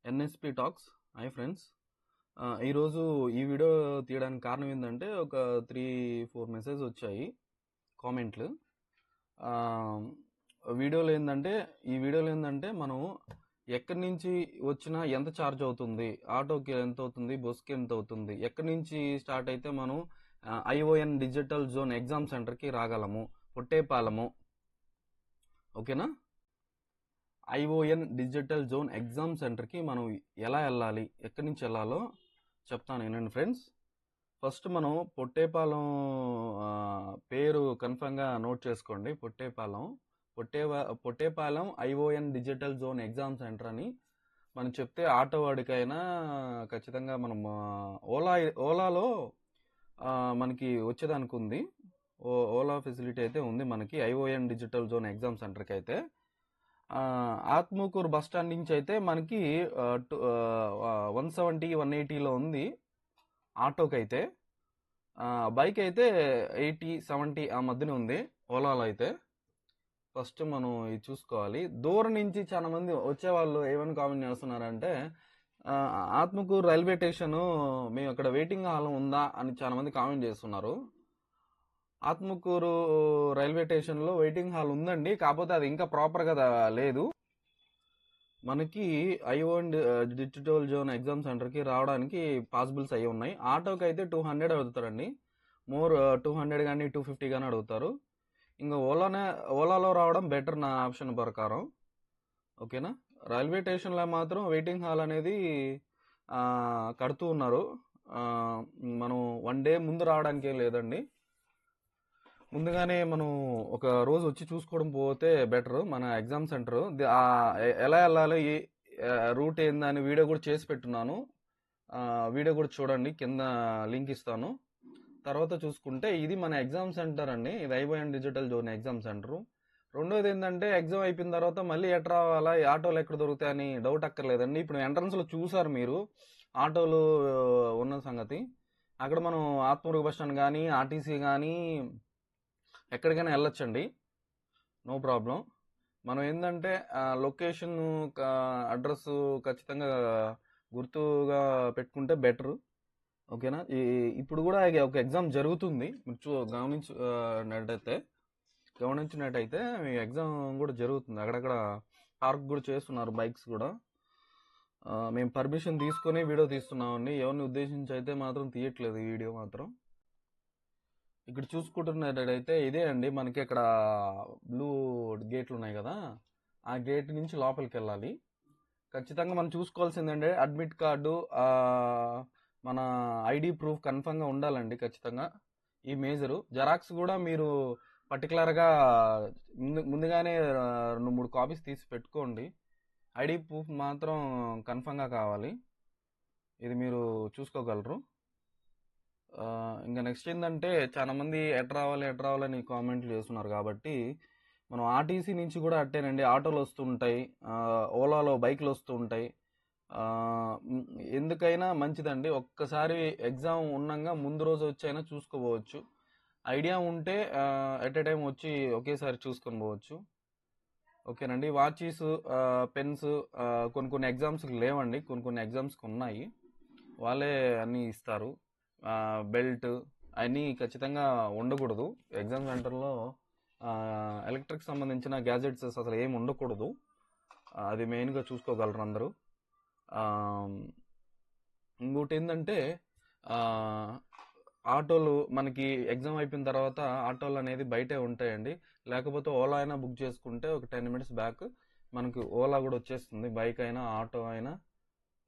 NSP talks. Hi friends. ఈరోజు ఈ video తీయడానికి కారణం ఏంటంటే ఒక 3-4 మెసేజ్ వచ్చాయి కామెంట్లు. ఈ వీడియోలో ఏంటంటే మనం ఎక్కడి నుంచి వచ్చినా ఎంత ఛార్జ్ అవుతుంది, ఆటోకి ఎంత అవుతుంది, బస్కి ఎంత అవుతుంది, ఎక్కడి నుంచి స్టార్ట్ అయితే మనం ఐఓఎన్ డిజిటల్ జోన్ ఎగ్జామ్ సెంటర్కి రాగలము, పొట్టేపాలము. ఓకేనా? ఐఓఎన్ డిజిటల్ జోన్ ఎగ్జామ్ సెంటర్కి మనం ఎలా వెళ్ళాలి, ఎక్కడి నుంచి వెళ్ళాలో చెప్తాను వినండి ఫ్రెండ్స్. ఫస్ట్ మనం పొట్టేపాలెం పేరు కన్ఫర్మ్గా నోట్ చేసుకోండి. Pottepalem ION digital zone exam centre అని మనం చెప్తే ఆటో వాడికైనా ఖచ్చితంగా మనం ఓలాలో మనకి వచ్చేదానికి ఉంది. ఓలా ఫెసిలిటీ అయితే ఉంది మనకి ఐఓఎన్ డిజిటల్ జోన్ ఎగ్జామ్ సెంటర్కి అయితే. ఆత్మకూరు బస్ స్టాండ్ నుంచి అయితే మనకి 170-180లో ఉంది ఆటోకి అయితే. బైక్ అయితే 80-70 ఆ మధ్యన ఉంది ఓలాలో అయితే. ఫస్ట్ మనం ఇది చూసుకోవాలి. దూరం నుంచి చాలా మంది వచ్చేవాళ్ళు ఏమని కామెంట్ చేస్తున్నారంటే, ఆత్మకూరు రైల్వే స్టేషన్ మేము అక్కడ వెయిటింగ్ హాల్ ఉందా అని చాలా మంది కామెంట్ చేస్తున్నారు. ఆత్మకూరు రైల్వే స్టేషన్లో వెయిటింగ్ హాల్ ఉందండి, కాకపోతే అది ఇంకా ప్రాపర్గా లేదు. మనకి ఐఓఎన్ డిజిటల్ జోన్ ఎగ్జామ్ సెంటర్కి రావడానికి పాసిబుల్స్ అయ్యి ఉన్నాయి. ఆటోకి అయితే 200 అడుగుతారండి, 200 కానీ 250 కానీ అడుగుతారు. ఇంకా ఓలాలో రావడం బెటర్ నా ఆప్షన్ ప్రకారం. ఓకేనా? రైల్వే స్టేషన్లో మాత్రం వెయిటింగ్ హాల్ అనేది కడుతూ ఉన్నారు. మనం 1 డే ముందు రావడానికే లేదండి, ముందుగానే మనం ఒక రోజు వచ్చి చూసుకోవడం పోతే బెటర్. మన ఎగ్జామ్ సెంటర్ ఎలా వెళ్ళాలో, రూట్ ఏందని వీడియో కూడా చేసి పెట్టున్నాను. వీడియో కూడా చూడండి, కింద లింక్ ఇస్తాను. తర్వాత చూసుకుంటే ఇది మన ఎగ్జామ్ సెంటర్ అండి, ఇది ION digital zone exam centre. రెండోది ఏంటంటే ఎగ్జామ్ అయిపోయిన తర్వాత మళ్ళీ ఎట్లా రావాలా, ఆటోలు ఎక్కడ దొరుకుతాయని డౌట్ అక్కర్లేదండి. ఇప్పుడు ఎంట్రన్స్లో చూసారు మీరు ఆటోలు ఉన్న సంగతి. అక్కడ మనం ఆత్మకూరు బస్ స్టాండ్ కానీ ఆర్టీసీ కానీ ఎక్కడికైనా వెళ్ళొచ్చండి, నో ప్రాబ్లం. మనం ఏంటంటే లొకేషన్ అడ్రస్ ఖచ్చితంగా గుర్తుగా పెట్టుకుంటే బెటర్. ఓకేనా? ఇప్పుడు కూడా ఒక ఎగ్జామ్ జరుగుతుంది, మీరు గమనించినట్టయితే ఎగ్జామ్ కూడా జరుగుతుంది. అక్కడక్కడ పార్క్ కూడా చేస్తున్నారు బైక్స్ కూడా. మేము పర్మిషన్ తీసుకొని వీడియో తీస్తున్నామండి, ఎవరిని ఉద్దేశించి అయితే మాత్రం తీయట్లేదు ఈ వీడియో మాత్రం. ఇక్కడ చూసుకుంటున్నట్టయితే ఇదే అండి, మనకి ఇక్కడ బ్లూ గేట్లు ఉన్నాయి కదా, ఆ గేట్ నుంచి లోపలికి వెళ్ళాలి. ఖచ్చితంగా మనం చూసుకోవాల్సిందంటే అడ్మిట్ కార్డు, మన ఐడి ప్రూఫ్ కన్ఫర్మ్గా ఉండాలండి ఖచ్చితంగా. ఈ మేజరు జెరాక్స్ కూడా మీరు పర్టికులర్గా ముందుగానే 2-3 కాపీస్ తీసి పెట్టుకోండి. ఐడి ప్రూఫ్ మాత్రం కన్ఫర్మ్గా కావాలి, ఇది మీరు చూసుకోగలరు. ఇంకా నెక్స్ట్ ఏంటంటే చాలా మంది ఎట్లా రావాలని కామెంట్లు చేస్తున్నారు కాబట్టి మనం ఆర్టీసీ నుంచి కూడా అట్టేనండి, ఆటోలు వస్తూ ఉంటాయి, ఓలాలో బైక్లు వస్తూ ఉంటాయి. ఎందుకైనా మంచిదండి, ఒక్కసారి ఎగ్జామ్ ఉన్నాగా ముందు రోజు వచ్చి అయినా చూసుకోవచ్చు. ఐడియా ఉంటే ఎట్ ఏ టైం వచ్చి ఒకేసారి చూసుకొని పోవచ్చు. ఓకేనండి? వాచెస్, పెన్స్ కొన్ని ఎగ్జామ్స్కి లేవండి, కొన్ని ఎగ్జామ్స్కి ఉన్నాయి, వాళ్ళే అన్నీ ఇస్తారు. బెల్ట్ అన్నీ ఖచ్చితంగా ఉండకూడదు ఎగ్జామ్ సెంటర్లో. ఎలక్ట్రిక్ సంబంధించిన గ్యాజెట్స్ అసలు ఏమి ఉండకూడదు, అది మెయిన్గా చూసుకోగలరు అందరూ. ఇంకోటి ఏంటంటే ఆటోలు మనకి ఎగ్జామ్ అయిపోయిన తర్వాత ఆటోలు అనేది బయటే ఉంటాయండి, లేకపోతే ఓలా అయినా బుక్ చేసుకుంటే ఒక 10 minutes బ్యాక్ మనకి ఓలా కూడా వచ్చేస్తుంది, బైక్ అయినా ఆటో అయినా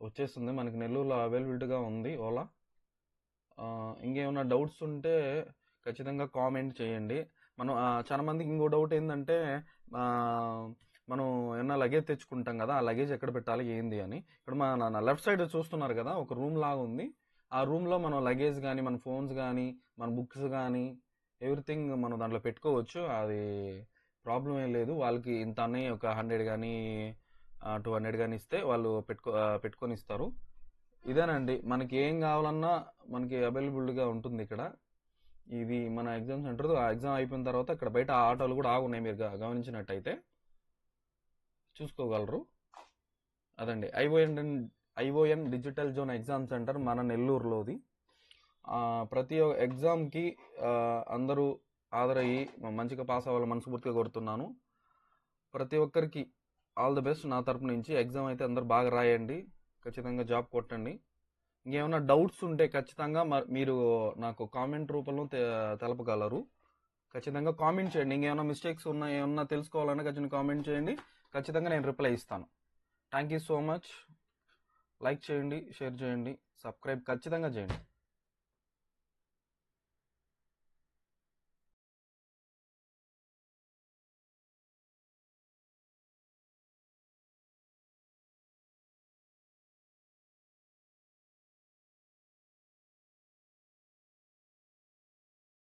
వచ్చేస్తుంది. మనకి నెల్లూరులో అవైలబిలిటీగా ఉంది ఓలా. ఇంకేమైనా డౌట్స్ ఉంటే ఖచ్చితంగా కామెంట్ చేయండి. మనం చాలా మందికి ఇంకో డౌట్ ఏంటంటే, మనం ఏమన్నా లగేజ్ తెచ్చుకుంటాం కదా, ఆ లగేజ్ ఎక్కడ పెట్టాలి ఏంది అని. ఇక్కడ మన లెఫ్ట్ సైడ్ చూస్తున్నారు కదా, ఒక రూమ్ లాగా ఉంది. ఆ రూమ్లో మనం లగేజ్ కానీ, మన ఫోన్స్ కానీ, మన బుక్స్ కానీ, ఎవ్రీథింగ్ మనం దాంట్లో పెట్టుకోవచ్చు. అది ప్రాబ్లం ఏం లేదు. వాళ్ళకి ఇంత అని ఒక 100 కానీ 200 కానీ ఇస్తే వాళ్ళు పెట్టుకొని ఇస్తారు. ఇదేనండి, మనకి ఏం కావాలన్నా మనకి అవైలబుల్గా ఉంటుంది ఇక్కడ. ఇది మన ఎగ్జామ్ సెంటర్. ఆ ఎగ్జామ్ అయిపోయిన తర్వాత ఇక్కడ బయట ఆటోలు కూడా ఆగున్నాయి, మీరు గమనించినట్టయితే చూసుకోగలరు. అదండి ION digital zone exam centre మన నెల్లూరులోది. ప్రతి ఎగ్జామ్కి అందరూ హాజరయ్యి మంచిగా పాస్ అవ్వాలని మనస్ఫూర్తిగా కోరుతున్నాను. ప్రతి ఒక్కరికి ఆల్ ది బెస్ట్ నా తరపు నుంచి. ఎగ్జామ్ అయితే అందరు బాగా రాయండి, ఖచ్చితంగా జాబ్ కొట్టండి. ఇంకేమైనా డౌట్స్ ఉంటే ఖచ్చితంగా మీరు నాకు కామెంట్ రూపంలో తెలపగలరు. ఖచ్చితంగా కామెంట్ చేయండి. ఇంకేమైనా మిస్టేక్స్ ఉన్నా ఏమన్నా తెలుసుకోవాలన్నా ఖచ్చితంగా కామెంట్ చేయండి, ఖచ్చితంగా నేను రిప్లై ఇస్తాను. Thank you so much. Like చేయండి, షేర్ చేయండి, సబ్స్క్రైబ్ ఖచ్చితంగా చేయండి.